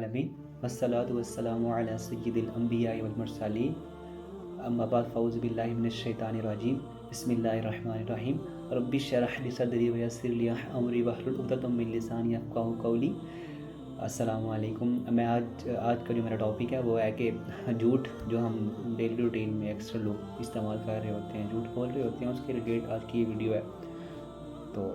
العالمین والصلاۃ والسلام علی سید الانبیاء والمرسلین اما بعد فاعوذ باللہ من الشیطان الرجیم بسم اللہ الرحمن الرحیم رب اشرح لی صدری ویسر لی امری واحلل عقدۃ من لسانی یفقہوا قولی۔ السلام علیکم۔ میں آج کا جو میرا ٹاپک ہے وہ ہے کہ جھوٹ جو ہم ڈیلی روٹین میں اکثر لوگ استعمال کر رہے ہوتے ہیں، جھوٹ بول رہے ہوتے ہیں، اس کے ریلیٹڈ آج کی یہ ویڈیو ہے۔ تو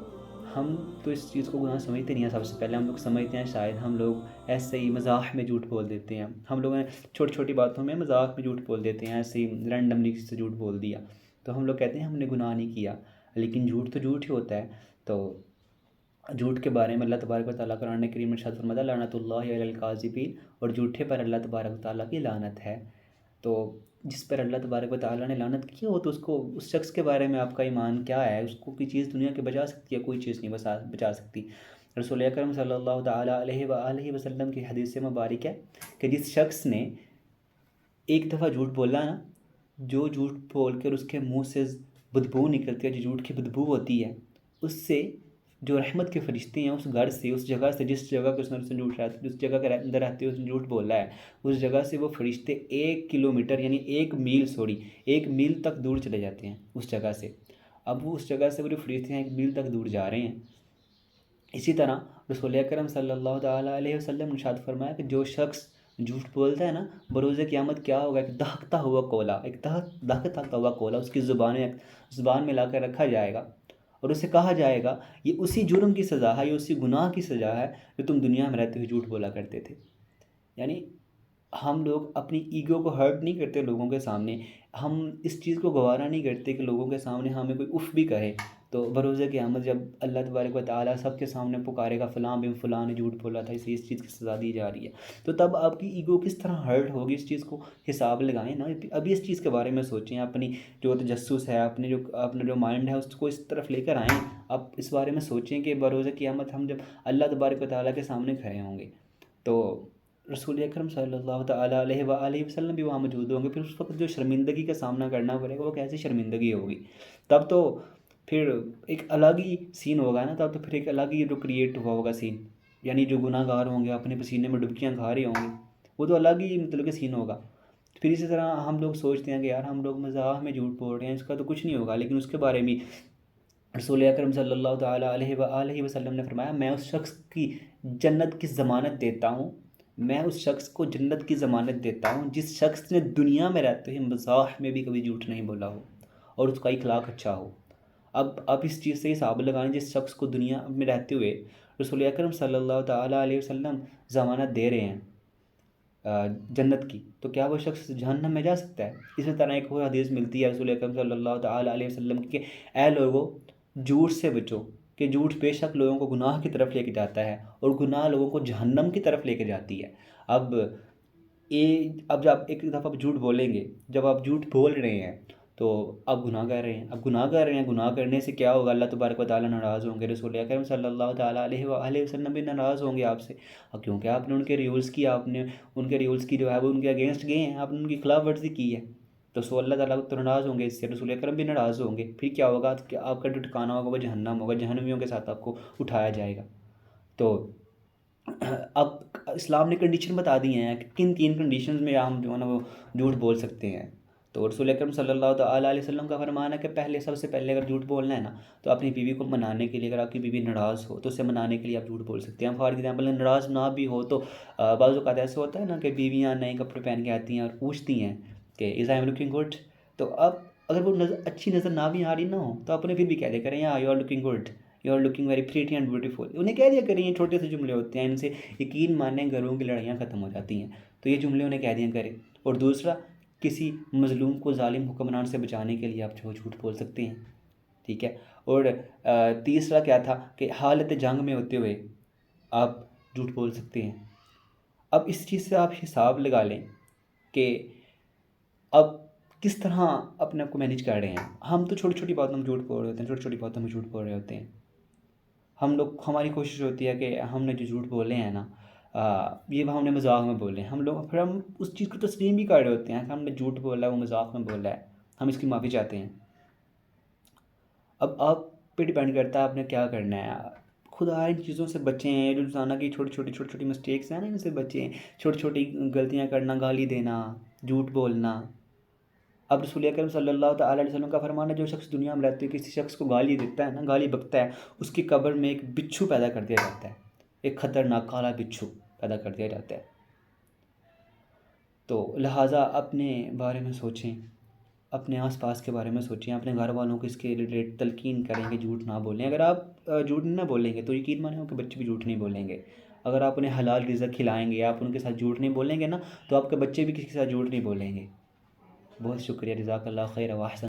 ہم تو اس چیز کو گناہ سمجھتے نہیں ہیں۔ سب سے پہلے ہم لوگ سمجھتے ہیں شاید ہم لوگ ایسے ہی مزاح میں جھوٹ بول دیتے ہیں، ہم لوگوں نے چھوٹی چھوٹی باتوں میں مزاح میں جھوٹ بول دیتے ہیں، ایسے ہی رینڈملی کسی سے جھوٹ بول دیا تو ہم لوگ کہتے ہیں ہم نے گناہ نہیں کیا، لیکن جھوٹ تو جھوٹ ہی ہوتا ہے۔ تو جھوٹ کے بارے میں اللہ تبارک و تعالیٰ قرآن کریم میں ارشاد فرماتا ہے لعنت اللہ علی الکاذبین، اور جھوٹے پر اللہ تبارک و تعالیٰ کی لعنت ہے۔ تو جس پر اللہ تبارک و تعالیٰ نے لعنت کی ہو تو اس شخص کے بارے میں آپ کا ایمان کیا ہے؟ اس کو کوئی چیز دنیا کے بچا سکتی ہے؟ کوئی چیز نہیں بچا سکتی۔ رسول اکرم صلی اللہ تعالیٰ علیہ وآلہ وسلم کی حدیث مبارک ہے کہ جس شخص نے ایک دفعہ جھوٹ بولا نا، جو جھوٹ بول کر اس کے منہ سے بدبو نکلتی ہے، جو جھوٹ کی بدبو ہوتی ہے، اس سے جو رحمت کے فرشتے ہیں اس گھر سے، اس جگہ سے، جس جگہ کے اس نے جھوٹ رہتا ہے، اس جگہ کے اندر رہتے ہوئے اس نے جھوٹ بولا ہے، اس جگہ سے وہ فرشتے 1 کلومیٹر یعنی 1 میل تک دور چلے جاتے ہیں اس جگہ سے۔ اب وہ اس جگہ سے وہ جو فرشتے ہیں 1 میل تک دور جا رہے ہیں۔ اسی طرح رسول اکرم صلی اللہ تعالیٰ علیہ وسلم نے ارشاد فرمایا کہ جو شخص جھوٹ بولتا ہے نا، بروز قیامت کیا ہوگا؟ ایک دہکتا ہوا کولا، ایک دہکتا ہوا کولا اس کی زبان میں لا کر رکھا جائے گا، اور اسے کہا جائے گا یہ اسی جرم کی سزا ہے، یہ اسی گناہ کی سزا ہے جو تم دنیا میں رہتے ہوئے جھوٹ بولا کرتے تھے۔ یعنی ہم لوگ اپنی ایگو کو ہرٹ نہیں کرتے لوگوں کے سامنے، ہم اس چیز کو گوارا نہیں کرتے کہ لوگوں کے سامنے ہمیں کوئی اف بھی کہے، تو بروز قیامت جب اللہ تبارک و تعالیٰ سب کے سامنے پکارے گا فلاں بن فلاں نے جھوٹ بولا تھا، اسے اس چیز کی سزا دی جا رہی ہے، تو تب آپ کی ایگو کس طرح ہرٹ ہوگی؟ اس چیز کو حساب لگائیں نا، ابھی اس چیز کے بارے میں سوچیں، اپنی جو تجسس ہے، اپنا جو مائنڈ ہے اس کو اس طرف لے کر آئیں، آپ اس بارے میں سوچیں کہ بروز قیامت ہم جب اللہ تبارک و تعالیٰ کے سامنے کھڑے ہوں گے تو رسول اکرم صلی اللہ تعالیٰ علیہ وآلہ وسلم بھی وہاں موجود ہوں گے، پھر اس وقت جو شرمندگی کا سامنا کرنا پڑے گا وہ کیسی شرمندگی ہوگی؟ تب تو پھر ایک الگ ہی سین ہوگا نا، تب تو پھر ایک الگ ہی جو کریٹ ہوا ہوگا سین، یعنی جو گناہ گار ہوں گے اپنے پسینے میں ڈبکیاں کھا رہے ہوں گے، وہ تو الگ ہی مطلب کہ سین ہوگا۔ پھر اسی طرح ہم لوگ سوچتے ہیں کہ یار ہم لوگ مزاح میں جھوٹ بول رہے ہیں، اس کا تو کچھ نہیں ہوگا، لیکن اس کے بارے میں رسول اکرم صلی اللہ تعالیٰ علیہ وآلہ وسلم نے فرمایا میں اس شخص کی جنت کی ضمانت دیتا ہوں، میں اس شخص کو جنت کی ضمانت دیتا ہوں جس شخص نے دنیا میں رہتے ہوئے مزاح میں بھی کبھی جھوٹ نہیں بولا ہو اور اس کا اخلاق اچھا ہو۔ اب آپ اس چیز سے حساب لگائیں، جس شخص کو دنیا میں رہتے ہوئے رسول اکرم صلی اللہ تعالیٰ علیہ وسلم ضمانت دے رہے ہیں جنت کی، تو کیا وہ شخص جہنم میں جا سکتا ہے؟ اسی طرح ایک اور حدیث ملتی ہے رسول اکرم صلی اللہ تعالیٰ علیہ وسلم کی کہ اے لوگوں جھوٹ سے بچو، کہ جھوٹ بے شک لوگوں کو گناہ کی طرف لے کے جاتا ہے اور گناہ لوگوں کو جہنم کی طرف لے کے جاتی ہے۔ اب جب آپ ایک دفعہ جھوٹ بولیں گے، جب آپ جھوٹ بول رہے ہیں تو آپ گناہ کر رہے ہیں، گناہ کرنے سے کیا ہوگا؟ اللہ تبارک و تعالیٰ ناراض ہوں گے، رسول اکرم صلی اللہ تعالیٰ علیہ وآلہ وسلم بھی ناراض ہوں گے آپ سے، کیونکہ آپ نے ان کے ریولز کی، آپ نے ان کے ریولز کی جو ہے وہ ان کے اگینسٹ گئے ہیں، آپ نے ان کی خلاف ورزی کی ہے، تو سو اللہ تعالیٰ تو ناراض ہوں گے، اس سے رسول اکرم بھی ناراض ہوں گے، پھر کیا ہوگا کہ آپ کا جو ٹھکانہ ہوگا وہ جہنم ہوگا، جہنمیوں کے ساتھ آپ کو اٹھایا جائے گا۔ تو اب اسلام نے کنڈیشن بتا دی ہیں کہ کن 3 کنڈیشنز میں ہم جو ہے نا وہ جھوٹ بول سکتے ہیں۔ تو رسول اکرم صلی اللہ تعالیٰ علیہ وسلم کا فرمان ہے کہ سب سے پہلے اگر جھوٹ بولنا ہے نا تو اپنی بیوی کو منانے کے لیے، اگر آپ کی بیوی ناراض ہو تو اسے منانے کے لیے آپ جھوٹ بول سکتے ہیں۔ فار ایگزامپل ناراض نہ بھی ہو تو بعض اوقات ایسا ہوتا ہے نا کہ بیویاں نئے کپڑے پہن کے آتی ہیں اور پوچھتی ہیں کہ از آئی ایم لکنگ گڈ، تو اب اگر وہ اچھی نظر نہ بھی آ رہی نہ ہو تو اپنے پھر بھی کہہ دیا کریں یا you are looking good, you are looking very pretty and beautiful, انہیں کہہ دیا کریں، یہ چھوٹے سے جملے ہوتے ہیں، ان سے یقین مانیں گھروں کی لڑائیاں ختم ہو جاتی ہیں، تو یہ جملے انہیں کہہ دیا کریں۔ اور دوسرا، کسی مظلوم کو ظالم حکمران سے بچانے کے لیے آپ جو جھوٹ بول سکتے ہیں، ٹھیک ہے۔ اور تیسرا کیا تھا کہ حالت جنگ میں ہوتے ہوئے آپ جھوٹ بول سکتے ہیں۔ اب اس چیز سے آپ حساب لگا لیں کہ اب کس طرح اپنے آپ کو مینیج کر رہے ہیں۔ ہم تو چھوٹی چھوٹی باتوں میں جھوٹ بول رہے ہوتے ہیں، چھوٹی چھوٹی باتوں میں جھوٹ بول رہے ہوتے ہیں، ہماری کوشش ہوتی ہے کہ ہم نے جو جھوٹ بولے ہیں نا یہ ہم نے مذاق میں بولے ہیں، پھر ہم اس چیز کو تسلیم بھی کر رہے ہوتے ہیں کہ ہم نے جھوٹ بولا ہے، وہ مذاق میں بولا ہے، ہم اس کی معافی چاہتے ہیں۔ اب آپ پہ ڈیپینڈ کرتا ہے آپ نے کیا کرنا ہے۔ خدا ان چیزوں سے بچیں، جو روزانہ کی چھوٹی چھوٹی مسٹیکس ہیں نا، ان سے بچیں، چھوٹی چھوٹی غلطیاں کرنا، گالی دینا، جھوٹ بولنا۔ اب رسول اکرم صلی اللہ تعالیٰ علیہ وسلم کا فرمان ہے جو شخص دنیا میں رہتے ہوئے کسی شخص کو گالی دیتا ہے نا، گالی بکتا ہے، اس کی قبر میں ایک بچھو پیدا کر دیا جاتا ہے، ایک خطرناک کالا بچھو پیدا کر دیا جاتا ہے۔ تو لہٰذا اپنے بارے میں سوچیں، اپنے آس پاس کے بارے میں سوچیں، اپنے گھر والوں کو اس کے ریلیٹ تلقین کریں کہ جھوٹ نہ بولیں۔ اگر آپ جھوٹ نہ بولیں گے تو یقین مانیں آپ کے بچے بھی جھوٹ نہیں بولیں گے۔ اگر آپ انہیں حلال رزق کھلائیں گے، آپ ان کے ساتھ جھوٹ نہیں بولیں گے نا، تو آپ کے بچے بھی کسی کے ساتھ جھوٹ نہیں بولیں گے۔ بہت شکریہ، جزاک اللہ خیر و احسن۔